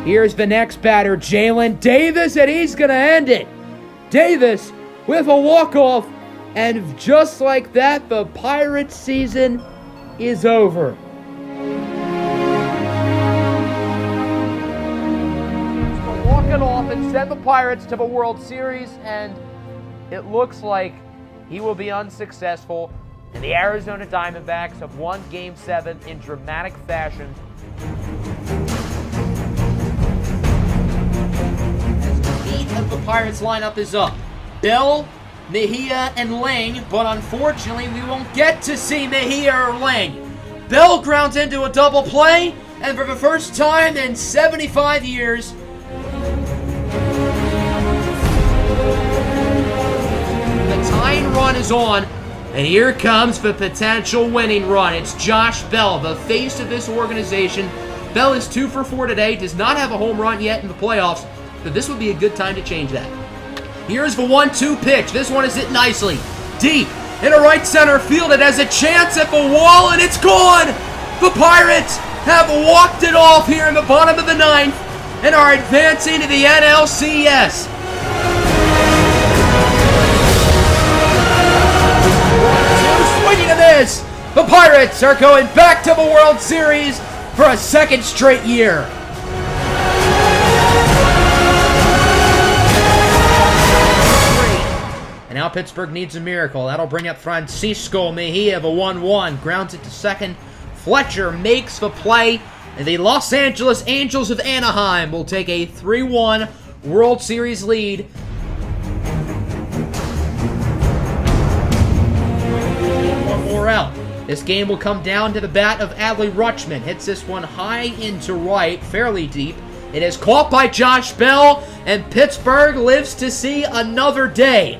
Here's the next batter, Jalen Davis, and he's going to end it. Davis with a walk-off, and just like that, the Pirates season is over. Walk it off and send the Pirates to the World Series, and it looks like he will be unsuccessful, and the Arizona Diamondbacks have won Game 7 in dramatic fashion. As the meat of the Pirates lineup is up, Bell, Mejia, and Lang, but unfortunately we won't get to see Mejia or Lang. Bell grounds into a double play, and for the first time in 75 years, the tying run is on, and here comes the potential winning run. It's Josh Bell, the face of this organization. Bell is 2 for 4 today, does not have a home run yet in the playoffs, but this would be a good time to change that. Here's the 1-2 pitch. This one is hit nicely. Deep into right center field. It has a chance at the wall, and it's gone! The Pirates have walked it off here in the bottom of the 9th and are advancing to the NLCS. Swinging to this, the Pirates are going back to the World Series for a second straight year. And now Pittsburgh needs a miracle. That'll bring up Francisco Mejia, the 1-1. Grounds it to second. Fletcher makes the play. And the Los Angeles Angels of Anaheim will take a 3-1 World Series lead. One more out. This game will come down to the bat of Adley Rutschman. Hits this one high into right, fairly deep. It is caught by Josh Bell, and Pittsburgh lives to see another day.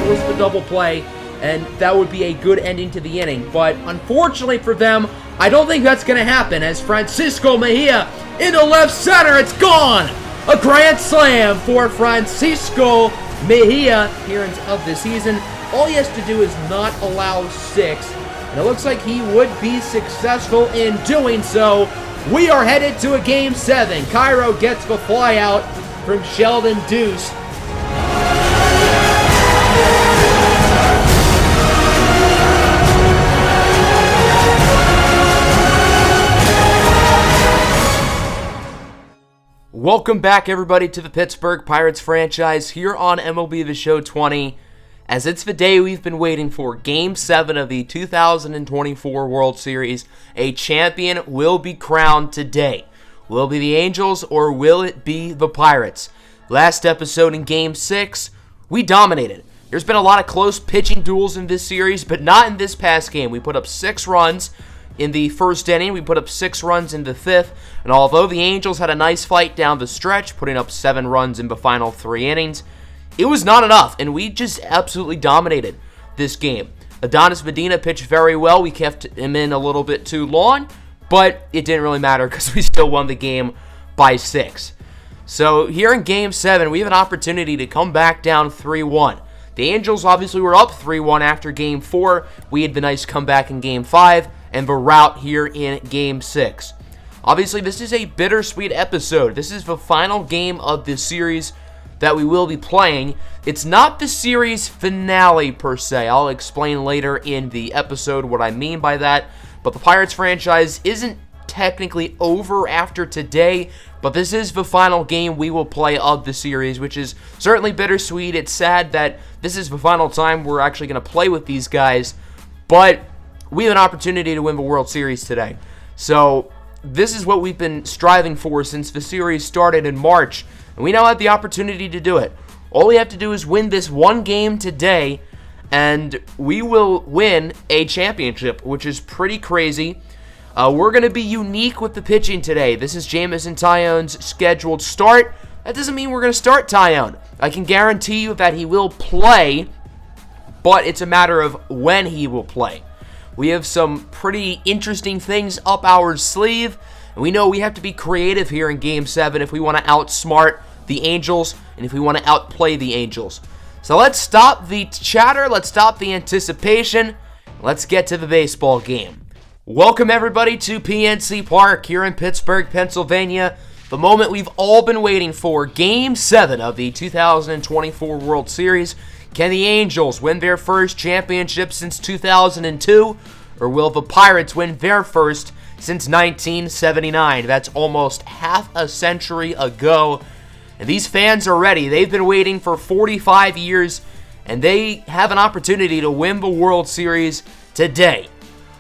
Force the double play, and that would be a good ending to the inning. But unfortunately for them, I don't think that's going to happen, as Francisco Mejia into left center. It's gone! A grand slam for Francisco Mejia here of the season. All he has to do is not allow 6, and it looks like he would be successful in doing so. We are headed to a Game 7. Cairo gets the fly out from Sheldon Deuce. Welcome back, everybody, to the Pittsburgh Pirates franchise here on MLB The Show 20, as it's the day we've been waiting for, Game 7 of the 2024 World Series. A champion will be crowned today. Will it be the Angels, or will it be the Pirates? Last episode in Game 6, we dominated. There's been a lot of close pitching duels in this series, but not in this past game. We put up 6 runs in the first inning. We put up 6 runs in the 5th, and although the Angels had a nice fight down the stretch, putting up 7 runs in the final 3 innings, it was not enough, and we just absolutely dominated this game. Adonis Medina pitched very well. We kept him in a little bit too long, but it didn't really matter because we still won the game by 6. So here in Game 7, we have an opportunity to come back down 3-1. The Angels obviously were up 3-1 after Game 4. We had the nice comeback in Game 5, and the rout here in Game 6. Obviously, this is a bittersweet episode. This is the final game of this series that we will be playing. It's not the series finale, per se. I'll explain later in the episode what I mean by that. But the Pirates franchise isn't technically over after today, but this is the final game we will play of the series, which is certainly bittersweet. It's sad that this is the final time we're actually going to play with these guys, but we have an opportunity to win the World Series today. So this is what we've been striving for since the series started in March, and we now have the opportunity to do it. All we have to do is win this one game today, and we will win a championship, which is pretty crazy. We're going to be unique with the pitching today. This is Jameson Taillon's scheduled start. That doesn't mean we're going to start Taillon. I can guarantee you that he will play, but it's a matter of when he will play. We have some pretty interesting things up our sleeve, and we know we have to be creative here in Game 7 if we want to outsmart the Angels and if we want to outplay the Angels. So let's stop the chatter, let's stop the anticipation, let's get to the baseball game. Welcome everybody to PNC Park here in Pittsburgh, Pennsylvania. The moment we've all been waiting for, Game 7 of the 2024 World Series. Can the Angels win their first championship since 2002? Or will the Pirates win their first since 1979? That's almost half a century ago. And these fans are ready. They've been waiting for 45 years, and they have an opportunity to win the World Series today.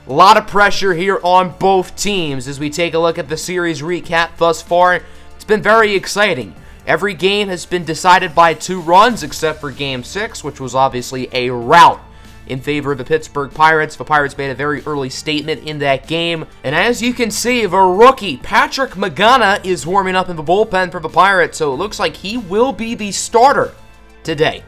A lot of pressure here on both teams as we take a look at the series recap thus far. It's been very exciting. Every game has been decided by 2 runs except for Game 6, which was obviously a rout in favor of the Pittsburgh Pirates. The Pirates made a very early statement in that game. And as you can see, the rookie, Patrick Magana, is warming up in the bullpen for the Pirates, so it looks like he will be the starter today.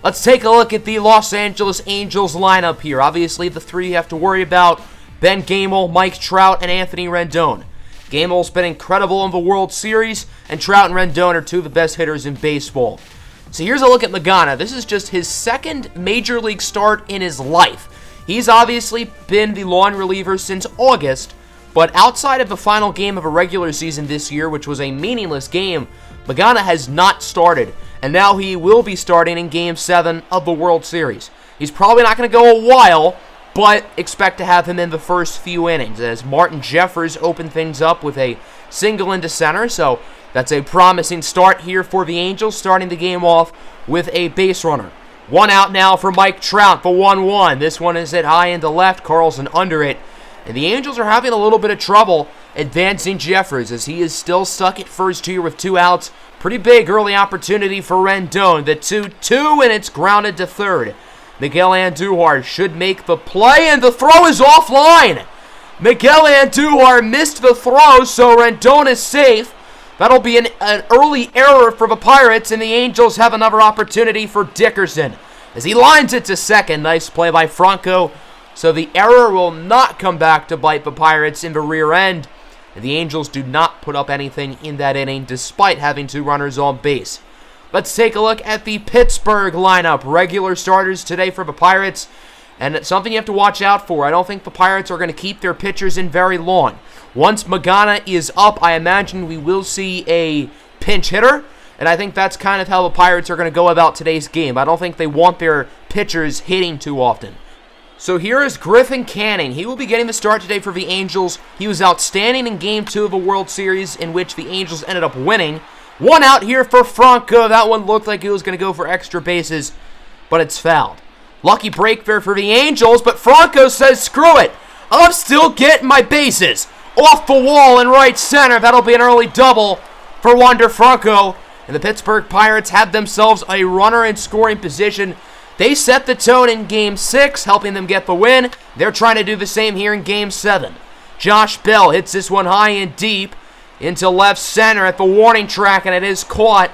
Let's take a look at the Los Angeles Angels lineup here. Obviously, the 3 you have to worry about: Ben Gamel, Mike Trout, and Anthony Rendon. Gamel's been incredible in the World Series, and Trout and Rendon are 2 of the best hitters in baseball. So here's a look at Magana. This is just his second Major League start in his life. He's obviously been the long reliever since August, but outside of the final game of a regular season this year, which was a meaningless game, Magana has not started, and now he will be starting in Game 7 of the World Series. He's probably not going to go a while, but expect to have him in the first few innings as Martin Jeffers opened things up with a single into center, so that's a promising start here for the Angels, starting the game off with a base runner. 1 out now for Mike Trout, the 1-1. This one is hit high into left, Carlson under it, and the Angels are having a little bit of trouble advancing Jeffers as he is still stuck at first here with 2 outs. Pretty big early opportunity for Rendon. The 2-2, and it's grounded to third. Miguel Andujar should make the play, and the throw is offline. Miguel Andujar missed the throw, so Rendon is safe. That'll be an early error for the Pirates, and the Angels have another opportunity for Dickerson as he lines it to second. Nice play by Franco. So the error will not come back to bite the Pirates in the rear end. And the Angels do not put up anything in that inning despite having 2 runners on base. Let's take a look at the Pittsburgh lineup. Regular starters today for the Pirates. And it's something you have to watch out for. I don't think the Pirates are going to keep their pitchers in very long. Once Magana is up, I imagine we will see a pinch hitter. And I think that's kind of how the Pirates are going to go about today's game. I don't think they want their pitchers hitting too often. So here is Griffin Canning. He will be getting the start today for the Angels. He was outstanding in Game 2 of the World Series, in which the Angels ended up winning. 1 out here for Franco. That one looked like it was going to go for extra bases, but it's fouled. Lucky break there for the Angels, but Franco says, screw it. I'm still getting my bases. Off the wall in right center. That'll be an early double for Wander Franco. And the Pittsburgh Pirates have themselves a runner in scoring position. They set the tone in Game 6, helping them get the win. They're trying to do the same here in Game 7. Josh Bell hits this one high and deep into left center at the warning track, and it is caught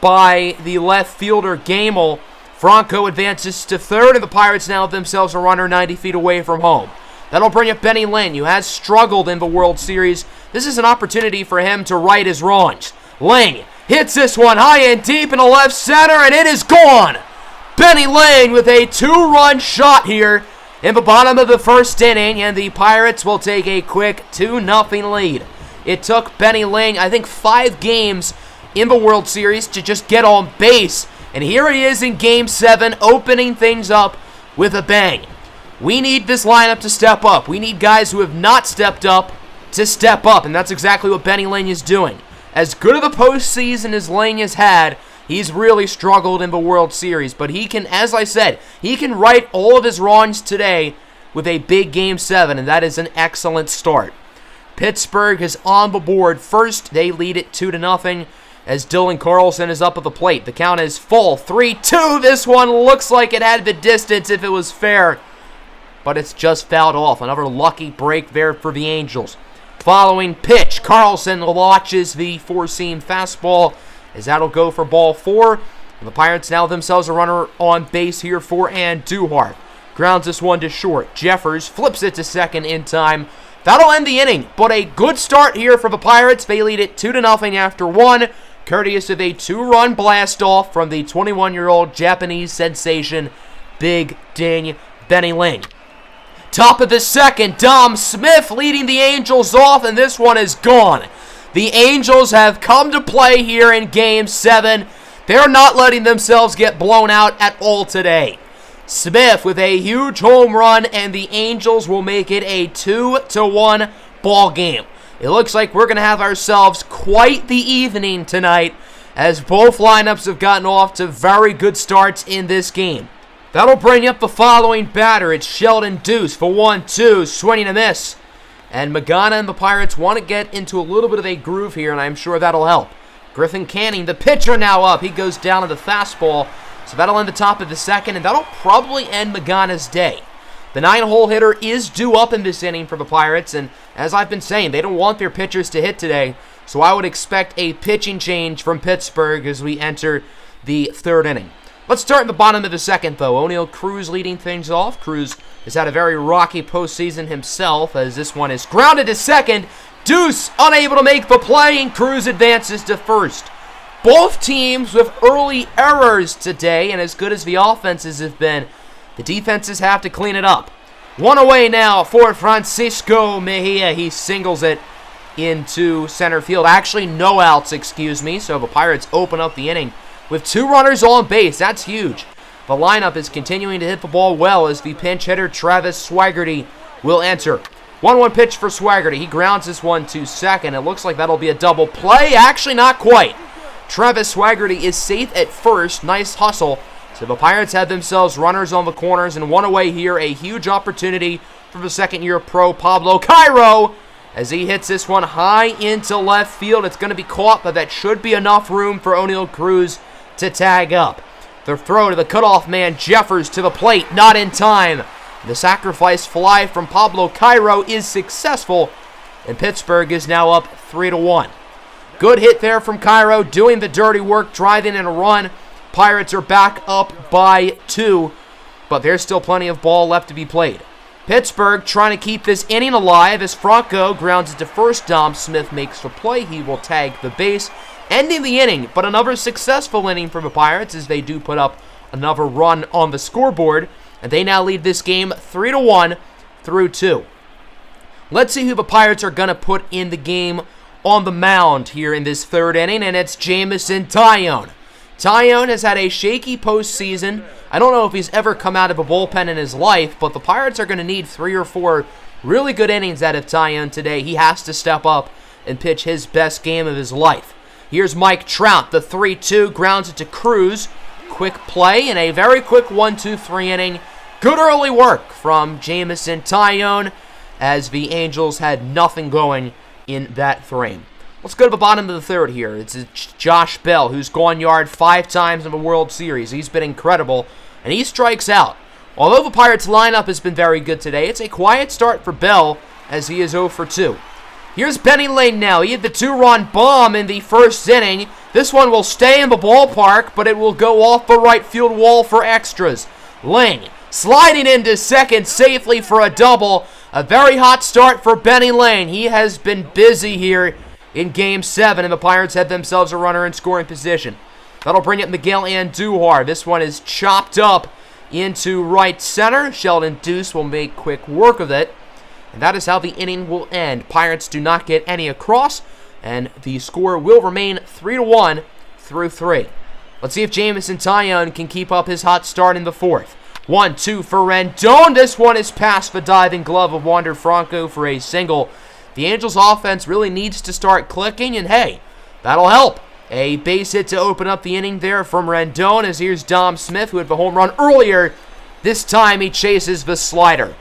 by the left fielder, Gamel. Franco advances to third, and the Pirates now have themselves a runner 90 feet away from home. That'll bring up Benny Lane, who has struggled in the World Series. This is an opportunity for him to right his wrongs. Lane hits this one high and deep into left center, and it is gone. Benny Lane with a 2-run shot here in the bottom of the first inning, and the Pirates will take a quick 2-0 lead. It took Benny Lane, I think, 5 games in the World Series to just get on base, and here he is in Game 7, opening things up with a bang. We need this lineup to step up. We need guys who have not stepped up to step up, and that's exactly what Benny Lane is doing. As good of a postseason as Lane has had, he's really struggled in the World Series, but he can, as I said, he can right all of his wrongs today with a big Game 7, and that is an excellent start. Pittsburgh is on the board first. They lead it 2-0 as Dylan Carlson is up at the plate. The count is full, 3-2. This one looks like it had the distance if it was fair, but it's just fouled off. Another lucky break there for the Angels. Following pitch, Carlson launches the 4-seam fastball, as that'll go for ball 4. And the Pirates now themselves a runner on base here for Andujar. Grounds this one to short. Jeffers flips it to second in time. That'll end the inning, but a good start here for the Pirates. They lead it 2-0 after 1, courteous of a 2-run blast-off from the 21-year-old Japanese sensation, Big Ding Benny Lane. Top of the second, Dom Smith leading the Angels off, and this one is gone. The Angels have come to play here in Game 7. They're not letting themselves get blown out at all today. Smith with a huge home run, and the Angels will make it a 2-1 ball game. It looks like we're going to have ourselves quite the evening tonight, as both lineups have gotten off to very good starts in this game. That'll bring up the following batter. It's Sheldon Deuce for 1-2, swinging a miss. And Magana and the Pirates want to get into a little bit of a groove here, and I'm sure that'll help. Griffin Canning, the pitcher, now up. He goes down to the fastball, so that'll end the top of the second, and that'll probably end Magana's day. The 9-hole hitter is due up in this inning for the Pirates, and as I've been saying, they don't want their pitchers to hit today, so I would expect a pitching change from Pittsburgh as we enter the third inning. Let's start in the bottom of the second, though. O'Neill Cruz leading things off. Cruz has had a very rocky postseason himself, as this one is grounded to second. Deuce unable to make the play, and Cruz advances to first. Both teams with early errors today, and as good as the offenses have been, the defenses have to clean it up. One away now for Francisco Mejia. He singles it into center field. Actually, no outs, excuse me, so the Pirates open up the inning with 2 runners on base. That's huge. The lineup is continuing to hit the ball well as the pinch hitter Travis Swaggerty will enter. 1-1 pitch for Swaggerty. He grounds this one to second. It looks like that'll be a double play. Actually, not quite. Travis Swaggerty is safe at first. Nice hustle. So the Pirates have themselves runners on the corners, and one away here. A huge opportunity for the second-year pro Pablo Cairo as he hits this one high into left field. It's going to be caught, but that should be enough room for O'Neill Cruz to tag up. The throw to the cutoff man Jeffers to the plate, not in time. The sacrifice fly from Pablo Cairo is successful, and Pittsburgh is now up 3-1. Good hit there from Cairo, doing the dirty work, driving in a run. Pirates are back up by 2, but there's still plenty of ball left to be played. Pittsburgh trying to keep this inning alive as Franco grounds it to first. Dom Smith makes the play. He will tag the base, ending the inning, but another successful inning for the Pirates as they do put up another run on the scoreboard, and they now lead this game 3-1 through 2. Let's see who the Pirates are going to put in the game on the mound here in this third inning, and it's Jameson Taillon. Taillon has had a shaky postseason. I don't know if he's ever come out of a bullpen in his life, but the Pirates are going to need 3 or 4 really good innings out of Taillon today. He has to step up and pitch his best game of his life. Here's Mike Trout, the 3-2, grounds it to Cruz. Quick play and a very quick 1-2-3 inning. Good early work from Jameson Taillon as the Angels had nothing going in that frame. Let's go to the bottom of the third here. It's Josh Bell, who's gone yard 5 times in the World Series. He's been incredible, and he strikes out. Although the Pirates' lineup has been very good today, it's a quiet start for Bell as he is 0 for 2. Here's Benny Lane now. He had the 2-run bomb in the first inning. This one will stay in the ballpark, but it will go off the right field wall for extras. Lane sliding into second safely for a double. A very hot start for Benny Lane. He has been busy here in Game 7, and the Pirates had themselves a runner in scoring position. That'll bring it Miguel Andujar. This one is chopped up into right center. Sheldon Deuce will make quick work of it, and that is how the inning will end. Pirates do not get any across, and the score will remain 3-1 through 3. Let's see if Jameson Taillon can keep up his hot start in the fourth. 1-2 for Rendon. This one is past the diving glove of Wander Franco for a single. The Angels' offense really needs to start clicking, and hey, that'll help. A base hit to open up the inning there from Rendon, as here's Dom Smith, who had the home run earlier. This time he chases the slider.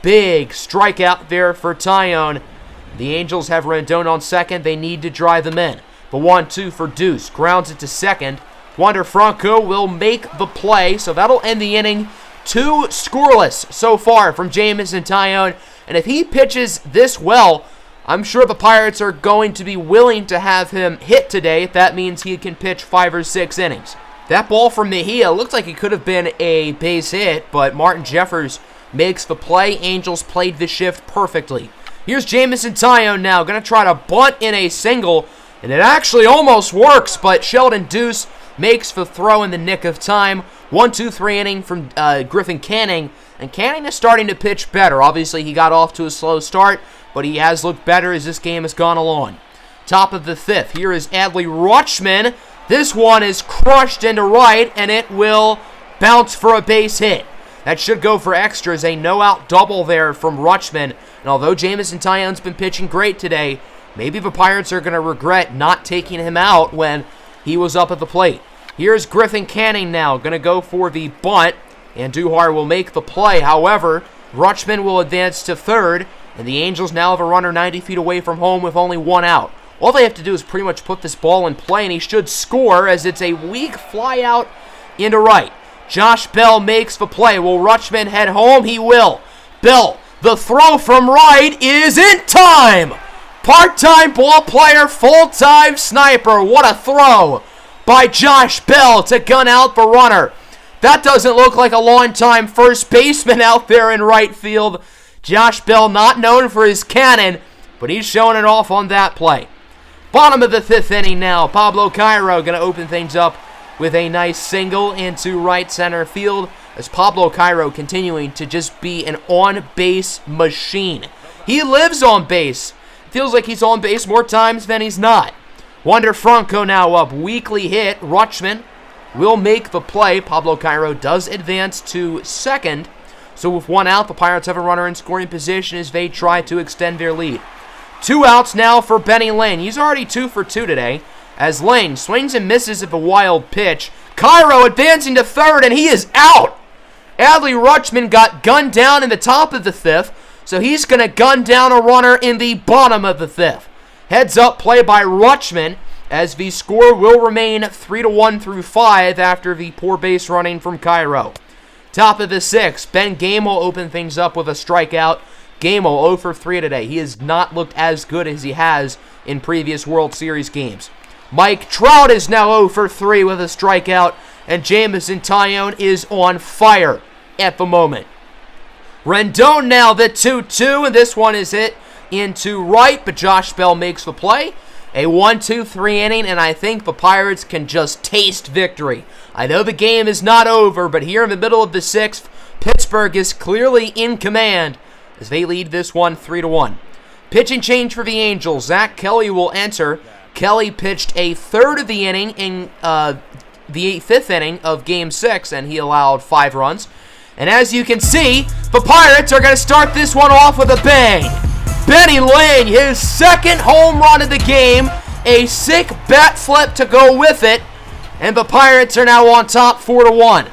Big strikeout there for Taillon. The Angels have Rendon on second. They need to drive them in. The 1-2 for Deuce. Grounds it to second. Wander Franco will make the play, so that'll end the inning. 2 scoreless so far from Jameson Taillon. And if he pitches this well, I'm sure the Pirates are going to be willing to have him hit today if that means he can pitch 5 or 6 innings. That ball from Mejia looked like it could have been a base hit, but Martin Jeffers makes the play. Angels played the shift perfectly. Here's Jameson Taillon now, going to try to bunt in a single, and it actually almost works, but Sheldon Deuce makes the throw in the nick of time. 1-2-3 inning from Griffin Canning, and Canning is starting to pitch better. Obviously, he got off to a slow start, but he has looked better as this game has gone along. Top of the fifth, here is Adley Rutschman. This one is crushed into right, and it will bounce for a base hit. That should go for extras. A no-out double there from Rutschman. And although Jameson Taillon's been pitching great today, maybe the Pirates are going to regret not taking him out when he was up at the plate. Here's Griffin Canning now, going to go for the bunt, and Duhar will make the play. However, Rutschman will advance to third, and the Angels now have a runner 90 feet away from home with only one out. All they have to do is pretty much put this ball in play, and he should score as it's a weak fly out into right. Josh Bell makes the play. Will Rutschman head home? He will. Bell, the throw from right is in time. Part-time ball player, full-time sniper. What a throw by Josh Bell to gun out the runner. That doesn't look like a long-time first baseman out there in right field. Josh Bell, not known for his cannon, but he's showing it off on that play. Bottom of the fifth inning now. Pablo Cairo going to open things up with a nice single into right center field as Pablo Cairo continuing to just be an on-base machine. He lives on base. Feels like he's on base more times than he's not. Wander Franco now up. Weakly hit. Rutschman will make the play. Pablo Cairo does advance to second. So with one out, the Pirates have a runner in scoring position as they try to extend their lead. 2 outs now for Benny Lane. He's already 2 for 2 today as Lane swings and misses at a wild pitch. Cairo advancing to third, and he is out. Adley Rutschman got gunned down in the top of the fifth, so he's going to gun down a runner in the bottom of the fifth. Heads up play by Rutschman as the score will remain 3-1 through 5 after the poor base running from Cairo. Top of the sixth, Ben Game will open things up with a strikeout. Gamel 0 for 3 today. He has not looked as good as he has in previous World Series games. Mike Trout is now 0 for 3 with a strikeout, and Jameson Taillon is on fire at the moment. Rendon now the 2-2, and this one is hit into right, but Josh Bell makes the play. A 1-2-3 inning, and I think the Pirates can just taste victory. I know the game is not over, but here in the middle of the sixth, Pittsburgh is clearly in command as they lead this one 3-1. Pitching change for the Angels. Zach Kelly will enter. Kelly pitched a third of the inning in the fifth inning of Game 6, and he allowed 5 runs. And as you can see, the Pirates are going to start this one off with a bang. Benny Lane, his second home run of the game, a sick bat flip to go with it, and the Pirates are now on top 4-1.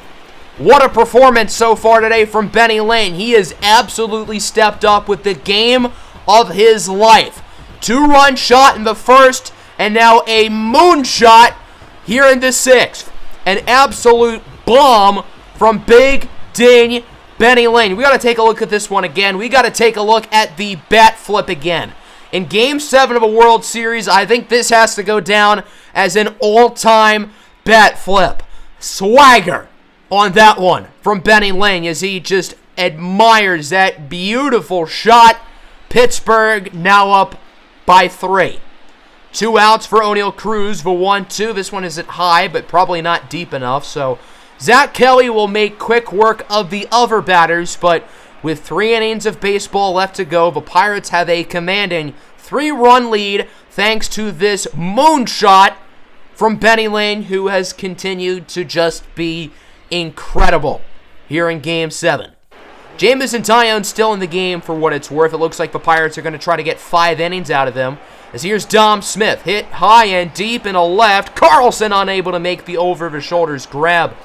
What a performance so far today from Benny Lane. He has absolutely stepped up with the game of his life. 2-run shot in the first, and now a moonshot here in the sixth. An absolute bomb from Big Ding Benny Lane. We got to take a look at this one again. We got to take a look at the bat flip again. In Game 7 of a World Series, I think this has to go down as an all-time bat flip. Swagger on that one from Benny Lane as he just admires that beautiful shot. Pittsburgh now up by 3. 2 outs for O'Neal Cruz, the 1-2. This one isn't high, but probably not deep enough, so Zach Kelly will make quick work of the other batters, but with 3 innings of baseball left to go, the Pirates have a commanding 3-run lead thanks to this moonshot from Benny Lane, who has continued to just be incredible here in Game 7. Jameson Taillon still in the game for what it's worth. It looks like the Pirates are going to try to get 5 innings out of them. As here's Dom Smith, hit high and deep in a left. Carlson unable to make the over-the-shoulders grab.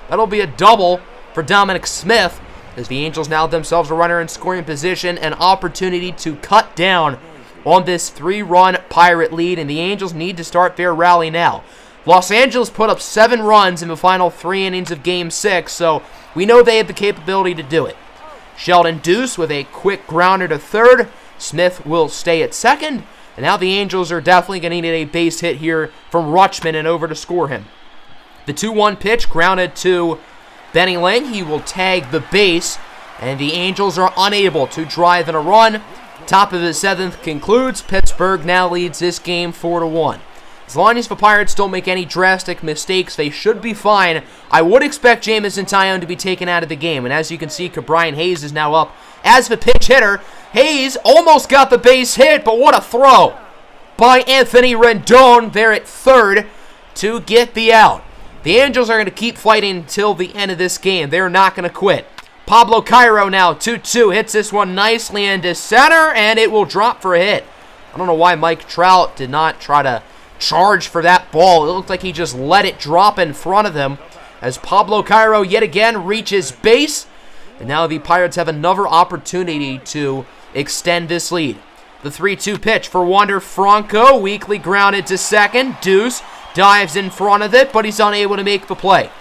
That'll be a double for Dominic Smith as the Angels now themselves a runner in scoring position, an opportunity to cut down on this 3-run Pirate lead, and the Angels need to start their rally now. Los Angeles put up 7 runs in the final 3 innings of Game 6, so we know they have the capability to do it. Sheldon Deuce with a quick grounder to third. Smith will stay at second, and now the Angels are definitely going to need a base hit here from Rutschman and over to score him. The 2-1 pitch grounded to Benny Lane. He will tag the base, and the Angels are unable to drive in a run. Top of the 7th concludes. Pittsburgh now leads this game 4-1. As long as the Pirates don't make any drastic mistakes, they should be fine. I would expect Jameson Taillon to be taken out of the game. And as you can see, Brian Hayes is now up as the pinch hitter. Hayes almost got the base hit, but what a throw by Anthony Rendon there at third to get the out. The Angels are going to keep fighting until the end of this game. They're not going to quit. Pablo Cairo now, 2-2, hits this one nicely into center, and it will drop for a hit. I don't know why Mike Trout did not try to charge for that ball. It looked like he just let it drop in front of him as Pablo Cairo yet again reaches base. And now the Pirates have another opportunity to extend this lead. The 3-2 pitch for Wander Franco, weakly grounded to second. Deuce dives in front of it, but he's unable to make the play.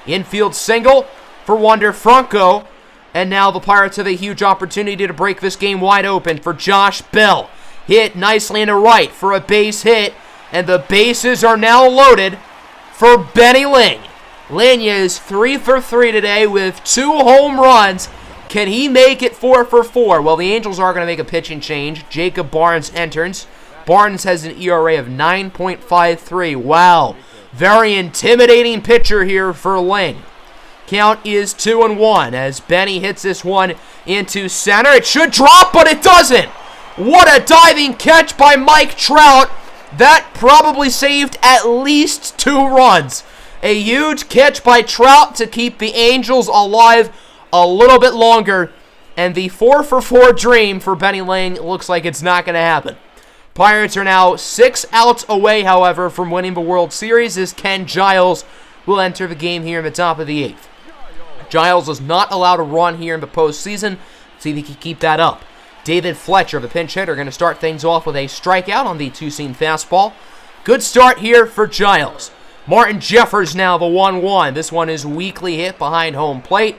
Infield single for Wander Franco, and now the Pirates have a huge opportunity to break this game wide open for Josh Bell. Hit nicely into right for a base hit, and the bases are now loaded for Benny Ling. Ling is 3 for 3 today with 2 home runs. Can he make it 4 for 4? Well, the Angels are going to make a pitching change. Jacob Barnes enters. Barnes has an ERA of 9.53. Wow. Very intimidating pitcher here for Ling. Count is 2-1 as Benny hits this one into center. It should drop, but it doesn't. What a diving catch by Mike Trout. That probably saved at least 2 runs. A huge catch by Trout to keep the Angels alive a little bit longer. And the 4 for 4 dream for Benny Ling looks like it's not going to happen. Pirates are now 6 outs away, however, from winning the World Series as Ken Giles will enter the game here in the top of the 8th. Giles is not allowed to run here in the postseason. See if he can keep that up. David Fletcher, the pinch hitter, going to start things off with a strikeout on the two-seam fastball. Good start here for Giles. Martin Jeffers now the 1-1. This one is weakly hit behind home plate.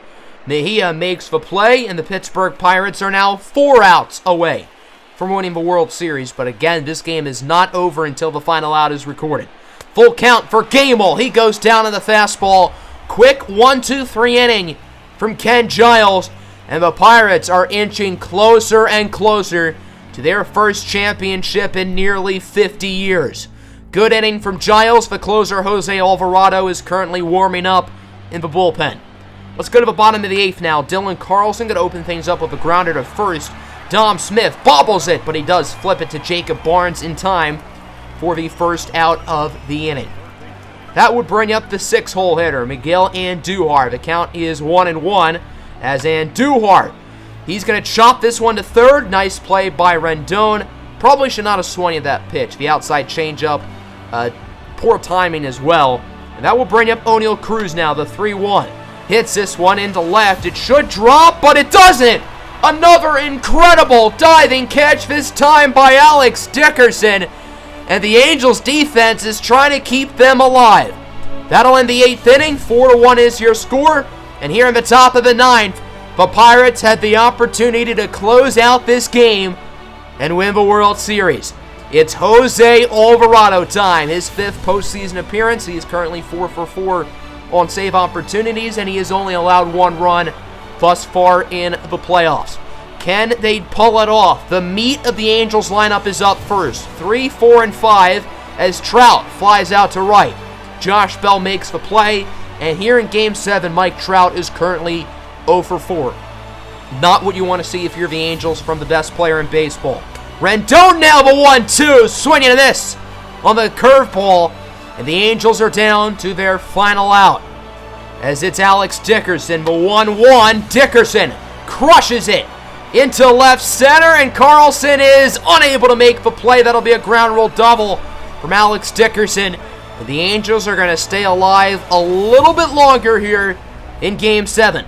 Mejia makes the play, and the Pittsburgh Pirates are now 4 outs away from winning the World Series. But again, this game is not over until the final out is recorded. Full count for Gamel. He goes down in the fastball. Quick 1-2-3 inning from Ken Giles. And the Pirates are inching closer and closer to their first championship in nearly 50 years. Good inning from Giles. The closer, Jose Alvarado, is currently warming up in the bullpen. Let's go to the bottom of the 8th now. Dylan Carlson going to open things up with a grounder to first. Dom Smith bobbles it, but he does flip it to Jacob Barnes in time for the first out of the inning. That would bring up the 6-hole hitter, Miguel Andujar. The count is 1-1 as Andujar, he's going to chop this one to third. Nice play by Rendon. Probably should not have swung at that pitch. The outside changeup, poor timing as well. And that will bring up O'Neal Cruz now, the 3-1. Hits this one into left. It should drop, but it doesn't. Another incredible diving catch, this time by Alex Dickerson. And the Angels defense is trying to keep them alive. That'll end the 8th inning. 4-1 is your score. And here in the top of the 9th, the Pirates had the opportunity to close out this game and win the World Series. It's Jose Alvarado time. His 5th postseason appearance. He is currently 4 for 4 on save opportunities, and he has only allowed 1 run thus far in the playoffs. Can they pull it off? The meat of the Angels lineup is up first. 3, 4, and 5 as Trout flies out to right. Josh Bell makes the play, and here in Game 7, Mike Trout is currently 0 for 4. Not what you want to see if you're the Angels from the best player in baseball. Rendon now the 1-2, swinging to this on the curveball, and the Angels are down to their final out. As it's Alex Dickerson, the 1-1. Dickerson crushes it into left center, and Carlson is unable to make the play. That'll be a ground rule double from Alex Dickerson. And the Angels are going to stay alive a little bit longer here in Game 7.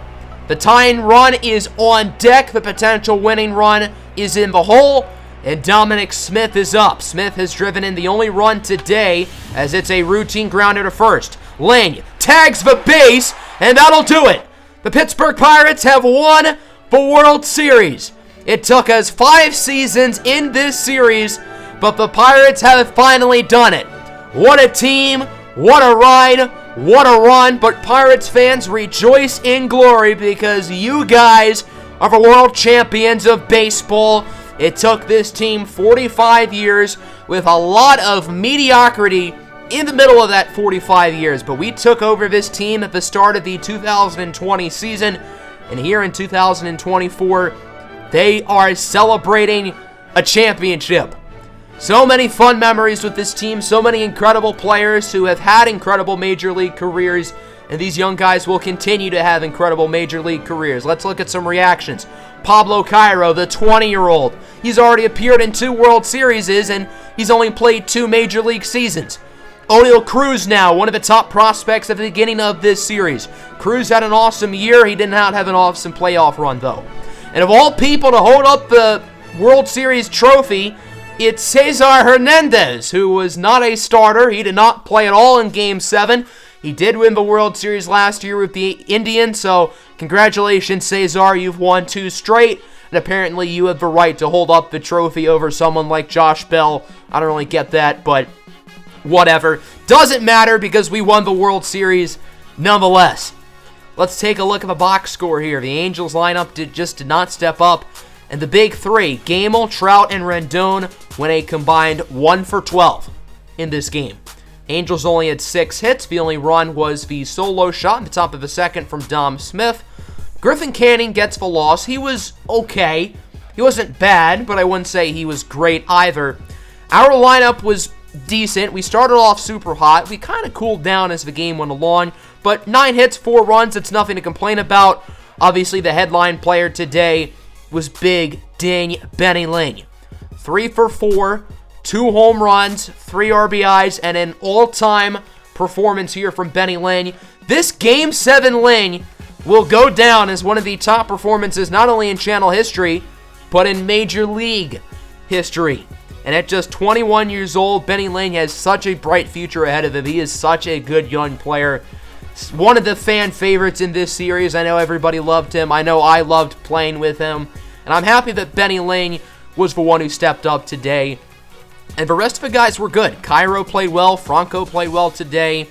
The tying run is on deck. The potential winning run is in the hole. And Dominic Smith is up. Smith has driven in the only run today as it's a routine grounder to first. Ling tags the base, and that'll do it. The Pittsburgh Pirates have won the World Series. It took us 5 seasons in this series, but the Pirates have finally done it. What a team, what a ride, what a run. But Pirates fans, rejoice in glory because you guys are the world champions of baseball. It took this team 45 years with a lot of mediocrity in the middle of that 45 years, but we took over this team at the start of the 2020 season, and here in 2024, they are celebrating a championship. So many fun memories with this team, so many incredible players who have had incredible Major League careers, and these young guys will continue to have incredible Major League careers. Let's look at some reactions. Pablo Cairo, the 20-year-old. He's already appeared in 2 World Series, and he's only played 2 Major League seasons. O'Neill Cruz now, one of the top prospects at the beginning of this series. Cruz had an awesome year. He did not have an awesome playoff run, though. And of all people to hold up the World Series trophy, it's Cesar Hernandez, who was not a starter. He did not play at all in Game 7. He did win the World Series last year with the Indians, so congratulations, Cesar. You've won 2 straight, and apparently you have the right to hold up the trophy over someone like Josh Bell. I don't really get that, but whatever. Doesn't matter because we won the World Series nonetheless. Let's take a look at the box score here. The Angels lineup did not step up, and the big 3, Gamel, Trout, and Rendon, went a combined 1 for 12 in this game. Angels only had 6 hits. The only run was the solo shot in the top of the second from Dom Smith. Griffin Canning gets the loss. He was okay. He wasn't bad, but I wouldn't say he was great either. Our lineup was decent. We started off super hot. We kind of cooled down as the game went along, but 9 hits, 4 runs, it's nothing to complain about. Obviously, the headline player today was Big Ding Benny Ling. 3 for 4. 2 home runs, 3 RBIs, and an all-time performance here from Benny Ling. This Game 7 Ling will go down as one of the top performances not only in channel history, but in Major League history. And at just 21 years old, Benny Ling has such a bright future ahead of him. He is such a good young player. One of the fan favorites in this series. I know everybody loved him. I know I loved playing with him. And I'm happy that Benny Ling was the one who stepped up today. And the rest of the guys were good. Cairo played well. Franco played well today.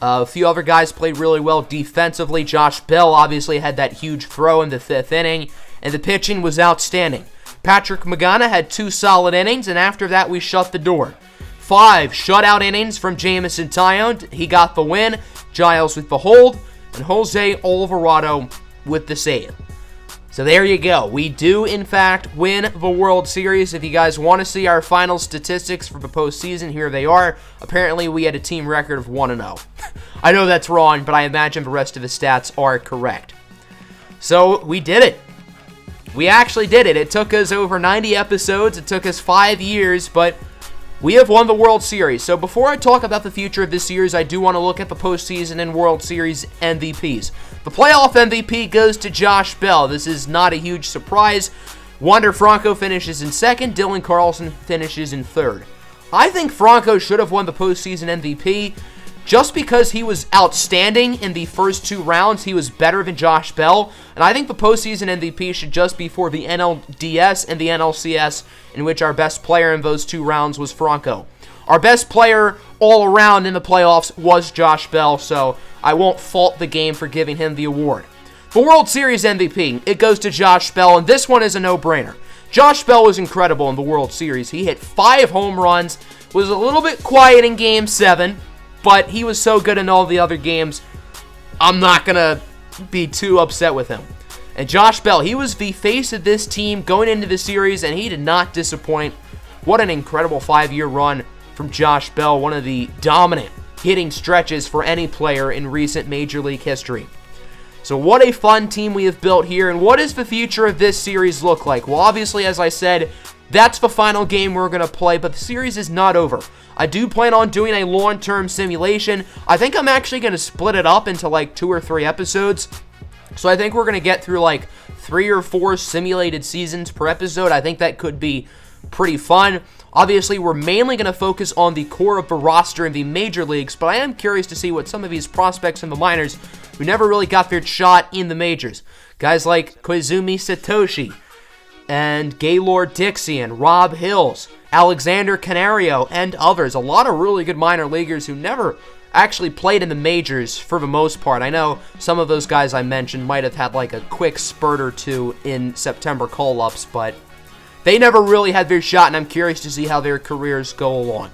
A few other guys played really well defensively. Josh Bell obviously had that huge throw in the 5th inning. And the pitching was outstanding. Patrick Magana had 2 solid innings. And after that, we shut the door. 5 shutout innings from Jamison Tyone. He got the win. Giles with the hold. And Jose Alvarado with the save. So there you go. We do, in fact, win the World Series. If you guys want to see our final statistics for the postseason, here they are. Apparently, we had a team record of 1-0. I know that's wrong, but I imagine the rest of the stats are correct. So we did it. We actually did it. It took us over 90 episodes. It took us 5 years, but we have won the World Series. So before I talk about the future of this series, I do want to look at the postseason and World Series MVPs. The playoff MVP goes to Josh Bell. This is not a huge surprise. Wander Franco finishes in 2nd. Dylan Carlson finishes in 3rd. I think Franco should have won the postseason MVP just because he was outstanding in the first 2 rounds. He was better than Josh Bell. And I think the postseason MVP should just be for the NLDS and the NLCS, in which our best player in those 2 rounds was Franco. Our best player all around in the playoffs was Josh Bell, so I won't fault the game for giving him the award. The World Series MVP, it goes to Josh Bell, and this one is a no-brainer. Josh Bell was incredible in the World Series. He hit 5 home runs, was a little bit quiet in Game 7, but he was so good in all the other games, I'm not going to be too upset with him. And Josh Bell, he was the face of this team going into the series, and he did not disappoint. What an incredible 5-year run from Josh Bell, one of the dominant hitting stretches for any player in recent Major League history. So what a fun team we have built here, and what does the future of this series look like? Well, obviously, as I said, that's the final game we're going to play, but the series is not over. I do plan on doing a long-term simulation. I think I'm actually going to split it up into like 2 or 3 episodes. So I think we're going to get through like 3 or 4 simulated seasons per episode. I think that could be pretty fun. Obviously, we're mainly going to focus on the core of the roster in the major leagues, but I am curious to see what some of these prospects in the minors who never really got their shot in the majors, guys like Koizumi Satoshi and Gaylord Dixie and Rob Hills, Alexander Canario, and others. A lot of really good minor leaguers who never actually played in the majors for the most part. I know some of those guys I mentioned might have had like a quick spurt or 2 in September call-ups, but they never really had their shot, and I'm curious to see how their careers go along.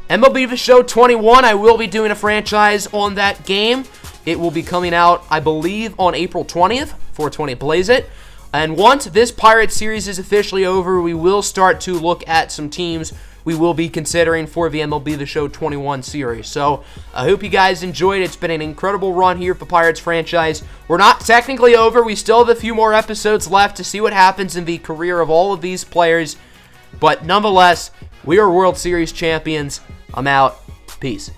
MLB The Show 21, I will be doing a franchise on that game. It will be coming out, I believe, on April 20th, 420 Blaze It. And once this Pirates series is officially over, we will start to look at some teams we will be considering for the MLB The Show 21 series. So I hope you guys enjoyed. It's been an incredible run here for Pirates franchise. We're not technically over. We still have a few more episodes left to see what happens in the career of all of these players. But nonetheless, we are World Series champions. I'm out. Peace.